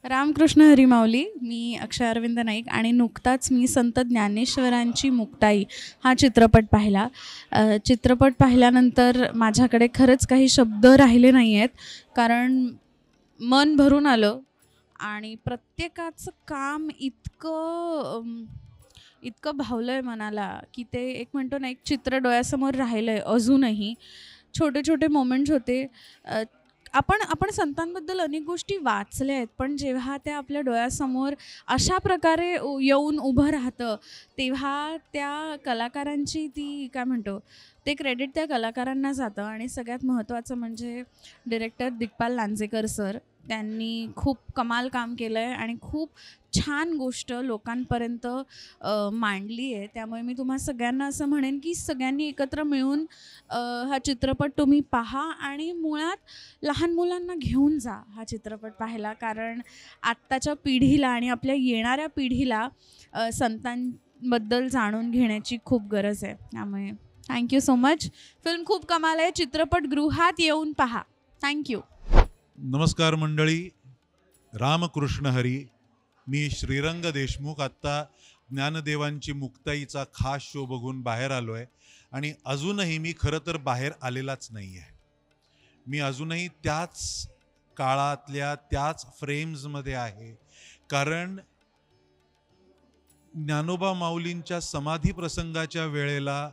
रामकृष्ण हरी माऊली. मी अक्षय अरविंद नाईक आणि नुकताच मी संत ज्ञानेश्वरांची मुक्ताई हा चित्रपट पाहिला. चित्रपट पाहिल्यानंतर माझ्याकडे खरंच काही शब्द राहिले नाही आहेत, कारण मन भरून आलं आणि प्रत्येकाचं काम इतकं भावलं आहे मनाला, की ते एक म्हणतो ना, एक चित्र डोळ्यासमोर राहिलं आहे अजूनही. छोटे छोटे मोमेंट्स होते. आपण आपण संतांबद्दल अनेक गोष्टी वाचल्या आहेत, पण जेव्हा त्या आपल्या डोळ्यासमोर अशा प्रकारे येऊन उभं राहतं, तेव्हा त्या कलाकारांची ती काय म्हणतो, ते क्रेडिट त्या कलाकारांना जातं. आणि सगळ्यात महत्त्वाचं म्हणजे डिरेक्टर दिग्पाल लांजेकर सर, त्यांनी खूप कमाल काम केलं आहे आणि खूप छान गोष्ट लोकांपर्यंत मांडली आहे. त्यामुळे मी तुम्हा सगळ्यांना असं म्हणेन, की सगळ्यांनी एकत्र मिळून हा चित्रपट तुम्ही पहा आणि मुळात लहान मुलांना घेऊन जा हा चित्रपट पाहायला, कारण आत्ताच्या पिढीला आणि आपल्या येणाऱ्या पिढीला संतांबद्दल जाणून घेण्याची खूप गरज आहे. त्यामुळे थँक्यू सो मच. फिल्म खूप कमाल आहे. चित्रपटगृहात येऊन पहा. थँक्यू. नमस्कार मंडळी. रामकृष्ण हरी. मी श्रीरंग देशमुख. आत्ता ज्ञानदेवांची मुक्ताईचा खास शो बघून बाहेर आलो आहे आणि अजूनही मी खरं तर बाहेर आलेलाच नाही आहे. मी अजूनही त्याच काळातल्या त्याच फ्रेम्समध्ये आहे, कारण ज्ञानोबा माऊलींच्या समाधी प्रसंगाच्या वेळेला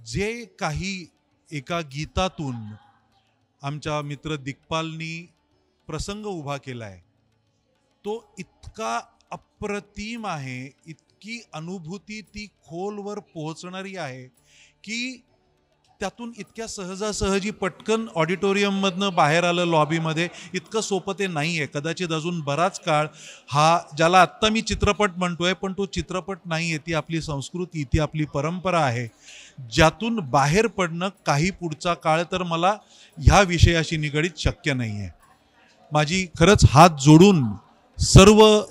जे काही एका गीतातून आमच्या मित्र दिग्पालनी प्रसंग उभा केला आहे, तो इतका अप्रतिम आहे, इतकी अनुभूती ती खोलवर पोहोचणारी आहे की त्यातून इतक्या सहजासहजी पटकन ऑडिटोरियममधनं बाहेर आलं लॉबीमध्ये इतकं सोपं ते नाही आहे. कदाचित अजून बराच काळ हा, ज्याला आत्ता मी चित्रपट म्हणतोय, पण तो चित्रपट नाही आहे, ती आपली संस्कृती, ती आपली परंपरा आहे, ज्यातून बाहेर पडणं काही पुढचा काळ तर मला ह्या विषयाशी निगडीत शक्य नाही आहे. माझी खरंच हात जोडून सर्व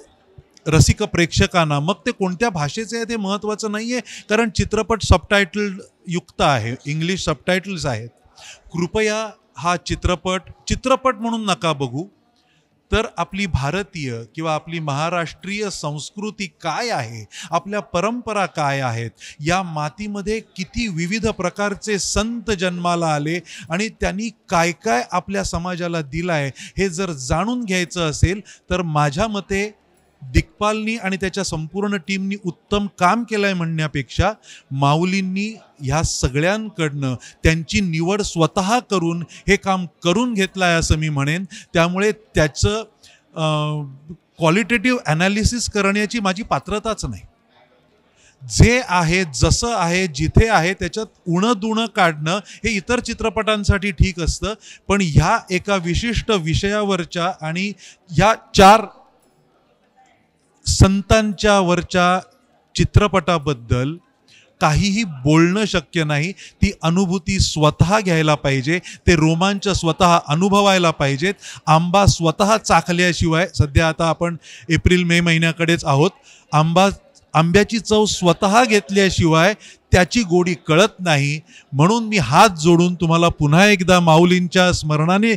रसिक प्रेक्षकांना, मग ते कोणत्या भाषेचे आहे ते महत्त्वाचं नाही आहे, कारण चित्रपट सबटायटल युक्त आहे, इंग्लिश सबटायटल्स आहेत. कृपया हा चित्रपट म्हणून नका बघू, तर आपली भारतीय किंवा आपली महाराष्ट्रीय संस्कृती काय आहे, आपल्या परंपरा काय आहेत, या मातीमध्ये किती विविध प्रकारचे संत जन्माला आले आणि त्यांनी काय काय आपल्या समाजाला दिलं आहे, हे जर जाणून घ्यायचं असेल तर माझ्या मते दिग्पालनी आणि त्याच्या संपूर्ण टीमनी उत्तम काम केलंय म्हणण्यापेक्षा माऊलींनी ह्या सगळ्यांकडनं त्यांची निवड स्वतः करून हे काम करून घेतलं आहे असं मी म्हणेन. त्यामुळे त्याचं क्वालिटेटिव्ह ॲनालिसिस करण्याची माझी पात्रताच नाही. जे आहे, जसं आहे, जिथे आहे त्याच्यात उणं दुणं काढणं हे इतर चित्रपटांसाठी ठीक असतं, पण ह्या एका विशिष्ट विषयावरच्या आणि ह्या 4 संतांच्या वरच्या चित्रपटाबद्दल काहीही बोलणं शक्य नाही. ती अनुभूती स्वतः घ्यायला पाहिजे, ते रोमांच स्वतः अनुभवायला पाहिजेत. आंबा स्वतः चाखल्याशिवाय, सध्या आता आपण एप्रिल मे महिन्याकडेच आहोत, आंब्याची चव स्वतः घेतल्याशिवाय त्याची गोडी कळत नाही. म्हणून मी हात जोडून तुम्हाला पुन्हा एकदा माऊलींच्या स्मरणाने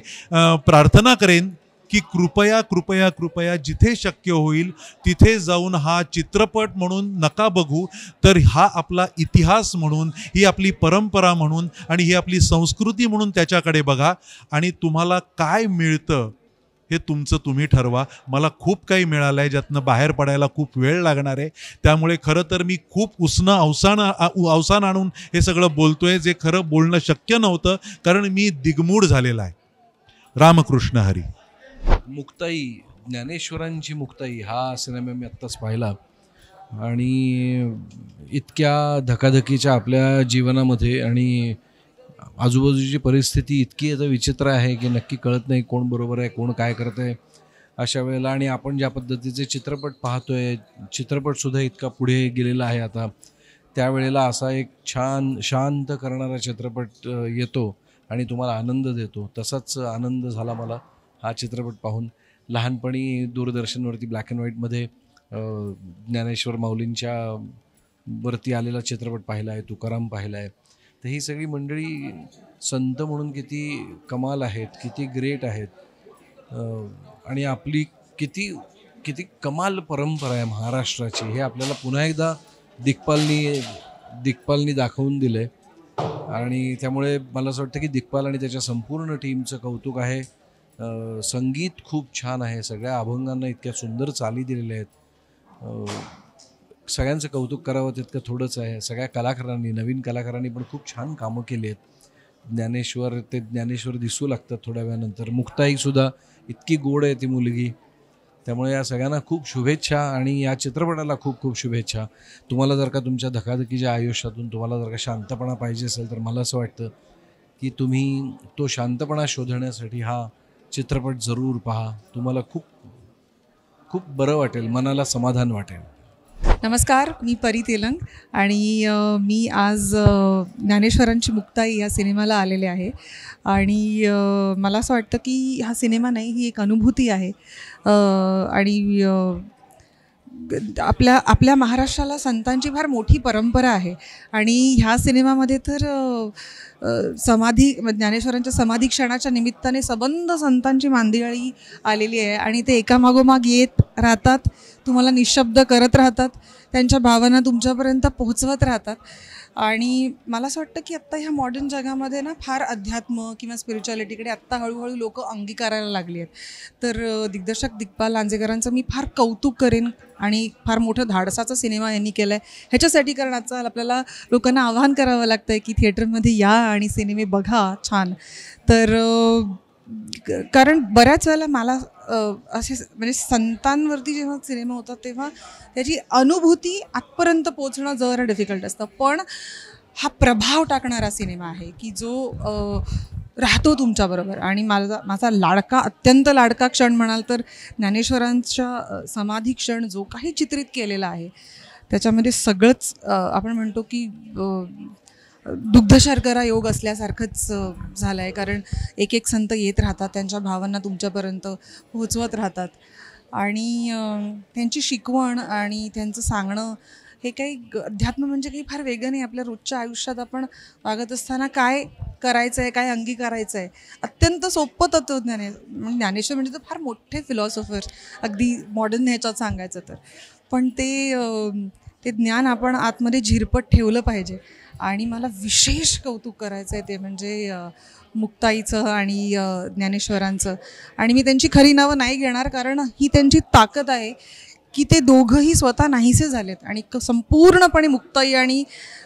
प्रार्थना करेन की कृपया कृपया कृपया जिथे शक्य होईल तिथे जाऊन हा चित्रपट म्हणून नका बघू, तर हा आपला इतिहास म्हणून, ही आपली परंपरा म्हणून आणि ही आपली संस्कृती म्हणून त्याच्याकडे बघा. आणि तुम्हाला काय मिळतं हे तुमचं तुम्ही ठरवा. मला खूप काही मिळालं आहे, ज्यातनं बाहेर पडायला खूप वेळ लागणार आहे. त्यामुळे खरं तर मी खूप अवसान आणून हे सगळं बोलतोय, जे खरं बोलणं शक्य नव्हतं, कारण मी दिग्मूढ झालेला आहे. रामकृष्ण हरी. मुक्ताई, ज्ञानेश्वरांची मुक्ताई हा सिनेमा मी आत्ताच पाहिला आणि इतक्या धकाधकीच्या आपल्या जीवनामध्ये आणि आजूबाजूची परिस्थिती इतकी आता विचित्र आहे की नक्की कळत नाही कोण बरोबर आहे, कोण काय करत आहे अशा वेळेला. आणि आपण ज्या पद्धतीचे चित्रपट पाहतोय, चित्रपटसुद्धा इतका पुढे गेलेला आहे आता, त्यावेळेला असा एक छान शांत करणारा चित्रपट येतो आणि तुम्हाला आनंद देतो. तसाच आनंद झाला मला हा चित्रपट पाहून. लहानपणी दूरदर्शनवरती ब्लॅक अँड व्हाईटमध्ये ज्ञानेश्वर माऊलींच्या वरती आलेला चित्रपट पाहिला आहे, तुकाराम पाहिला आहे. तर ही सगळी मंडळी संत म्हणून किती कमाल आहेत, किती ग्रेट आहेत आणि आपली किती किती कमाल परंपरा आहे महाराष्ट्राची हे आपल्याला पुन्हा एकदा दिग्पालनी दाखवून दिलं आहे. आणि त्यामुळे मला असं वाटतं की दिग्पाल आणि त्याच्या संपूर्ण टीमचं कौतुक आहे. संगीत खूप छान आहे, सगळ्या अभंगांना इतक्या सुंदर चाली दिलेल्या आहेत. सगळ्यांचं कौतुक करावं तितकं थोडंच आहे. सगळ्या कलाकारांनी, नवीन कलाकारांनी पण खूप छान कामं केली आहेत. ज्ञानेश्वर दिसू लागतात थोड्या वेळानंतर. मुक्ताईसुद्धा इतकी गोड आहे ती मुलगी. त्यामुळे या सगळ्यांना खूप शुभेच्छा आणि या चित्रपटाला खूप खूप शुभेच्छा. तुम्हाला जर का तुमच्या धकाधकीच्या आयुष्यातून तुम्हाला जर का शांतपणा पाहिजे असेल तर मला असं वाटतं की तुम्ही तो शांतपणा शोधण्यासाठी हा चित्रपट जरूर पहा. तुम्हाला खूप खूप बरं वाटेल, मनाला समाधान वाटेल. नमस्कार, मी परी तेलंग आणि मी आज ज्ञानेश्वरांची मुक्ताई या सिनेमाला आलेले आहे. आणि मला असं वाटतं की हा सिनेमा नाही, ही एक अनुभूती आहे. आणि आपल्या महाराष्ट्राला संतांची फार मोठी परंपरा आहे आणि ह्या सिनेमामध्ये तर ज्ञानेश्वरांच्या समाधी क्षणाच्या निमित्ताने सबंध संतांची मांदियाळी आलेली आहे आणि ते एकामागोमाग येत राहतात, तुम्हाला निशब्द करत राहतात, त्यांच्या भावना तुमच्यापर्यंत पोहोचवत राहतात. आणि मला असं वाटतं की आत्ता ह्या मॉडर्न जगामध्ये ना फार अध्यात्म किंवा स्पिरिच्युअलिटीकडे आत्ता हळूहळू लोक अंगीकारायला लागली आहेत. तर दिग्दर्शक दिग्पाल लांजेकरांचं मी फार कौतुक करेन आणि फार मोठं धाडसाचा सिनेमा यांनी केला आहे ह्याच्यासाठी, कारण आजकाल आपल्याला लोकांना आवाहन करावं लागतं आहे की थिएटरमध्ये या आणि सिनेमे बघा छान. तर कारण बऱ्याच वेळेला मला असे म्हणजे संतांवरती जेव्हा सिनेमा होतात तेव्हा त्याची अनुभूती आतपर्यंत पोचणं जरा डिफिकल्ट असतं. पण हा प्रभाव टाकणारा सिनेमा आहे की जो राहतो तुमच्याबरोबर. आणि माझा अत्यंत लाडका क्षण म्हणाल तर ज्ञानेश्वरांच्या समाधी क्षण जो काही चित्रित केलेला आहे त्याच्यामध्ये सगळंच आपण म्हणतो की दुग्धशर्करा योग असल्यासारखंच झालं आहे. कारण एक एक संत येत राहतात, त्यांच्या भावना तुमच्यापर्यंत पोहोचवत राहतात आणि त्यांची शिकवण आणि त्यांचं सांगणं हे काही अध्यात्म म्हणजे काही फार वेगळं नाही. आपल्या रोजच्या आयुष्यात आपण वागत असताना काय करायचं आहे, काय अंगीकारायचं आहे, अत्यंत सोपं तत्त्वज्ञान ज्ञानेश्वर म्हणजे तर फार मोठे फिलॉसॉफर अगदी मॉडर्न ह्याच्यात सांगायचं तर. पण ते ज्ञान आपण आतमध्ये झिरपत ठेवलं पाहिजे. आणि मला विशेष कौतुक करायचं आहे ते म्हणजे मुक्ताईचं आणि ज्ञानेश्वरांचं. आणि मी त्यांची खरी नावं नाही घेणार कारण ही त्यांची ताकद आहे की ते दोघंही स्वतः नाहीसे झालेत आणि संपूर्णपणे मुक्ताई आणि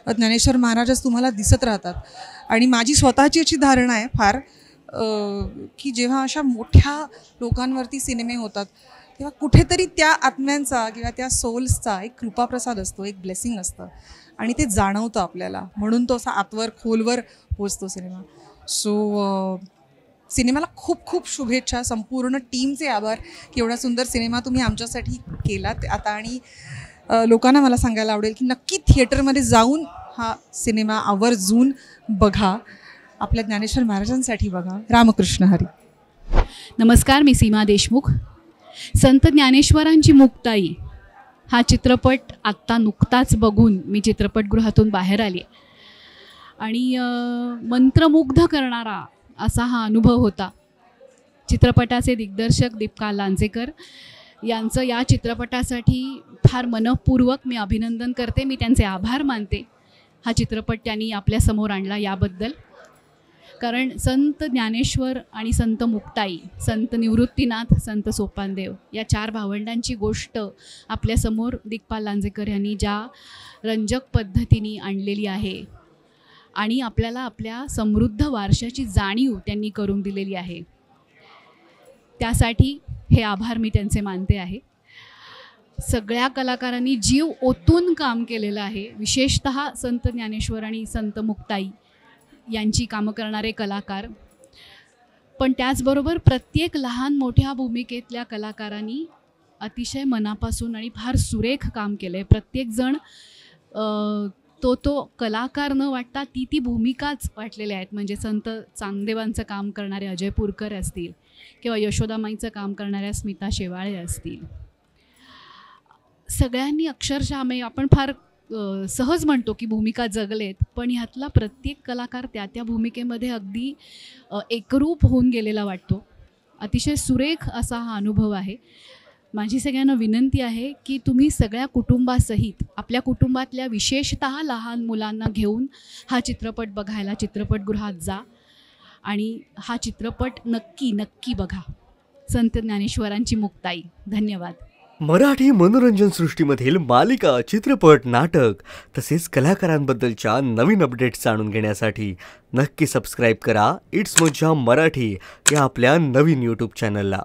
ज्ञानेश्वर महाराजच तुम्हाला दिसत राहतात. आणि माझी स्वतःची अशी धारणा आहे फार की जेव्हा अशा मोठ्या लोकांवरती सिनेमे होतात तेव्हा कुठेतरी त्या आत्म्यांचा किंवा त्या सोल्सचा एक कृपाप्रसाद असतो, एक ब्लेसिंग असतं आणि ते जाणवतं आपल्याला. म्हणून तो असा आतवर खोलवर पोचतो सिनेमा. सो सिनेमाला खूप खूप शुभेच्छा, संपूर्ण टीमचे आभार की एवढा सुंदर सिनेमा तुम्ही आमच्यासाठी केलात आता. आणि लोकांना मला सांगायला आवडेल की नक्की थिएटरमध्ये जाऊन हा सिनेमा आवर्जून बघा, आपल्या ज्ञानेश्वर महाराजांसाठी बघा. रामकृष्ण हरी. नमस्कार, मी सीमा देशमुख. संत ज्ञानेश्वरांची मुक्ताई हा चित्रपट आत्ता नुकताच बघून मी चित्रपटगृहातून बाहेर आली आणि मंत्रमुग्ध करणारा असा हा अनुभव होता. चित्रपटाचे दिग्दर्शक दिग्पाल लांजेकर यांचं या चित्रपटासाठी फार मनःपूर्वक मी अभिनंदन करते, मी त्यांचे आभार मानते. हा चित्रपट त्यांनी आपल्यासमोर आणला याबद्दल. कारण संत ज्ञानेश्वर आणि संत मुक्ताई, संत निवृत्तीनाथ, संत सोपानदेव या 4 भावंडांची गोष्ट आपल्यासमोर दिग्पाल लांजेकर यांनी ज्या रंजक पद्धतीने आणलेली आहे आणि आपल्याला आपल्या समृद्ध वारशाची जाणीव त्यांनी करून दिलेली आहे, त्यासाठी हे आभार मी त्यांचे मानते आहे. सगळ्या कलाकारांनी जीव ओतून काम केलेलं आहे, विशेषतः संत ज्ञानेश्वर आणि संत मुक्ताई यांची कामं करणारे कलाकार. पण त्याचबरोबर प्रत्येक लहान मोठ्या भूमिकेतल्या कलाकारांनी अतिशय मनापासून आणि फार सुरेख काम केलं आहे. प्रत्येकजण तो कलाकार न वाटता ती भूमिकाच वाटलेल्या आहेत. म्हणजे संत चांगदेवांचं काम करणारे अजय पुरकर असतील किंवा यशोदामाईचं काम करणाऱ्या स्मिता शेवाळे असतील, सगळ्यांनी अक्षरशः आपण फार सहज म्हणतो की भूमिका जगलेत, पण ह्यातला प्रत्येक कलाकार त्या भूमिकेमध्ये अगदी एकरूप होऊन गेलेला वाटतो. अतिशय सुरेख असा हा अनुभव आहे. माझी सगळ्यांना विनंती आहे की तुम्ही सगळ्या कुटुंबासहित आपल्या कुटुंबातल्या विशेषतः लहान मुलांना घेऊन हा चित्रपट बघायला चित्रपटगृहात जा आणि हा चित्रपट नक्की नक्की बघा. संत ज्ञानेश्वरांची मुक्ताई. धन्यवाद. मराठी मनोरंजन सृष्टीमधील मालिका, चित्रपट, नाटक तसेच कलाकारांबद्दलच्या नवीन अपडेट्स जाणून घेण्यासाठी नक्की सबस्क्राईब करा इट्स मज्जा मराठी या आपल्या नवीन यूट्यूब चॅनलला.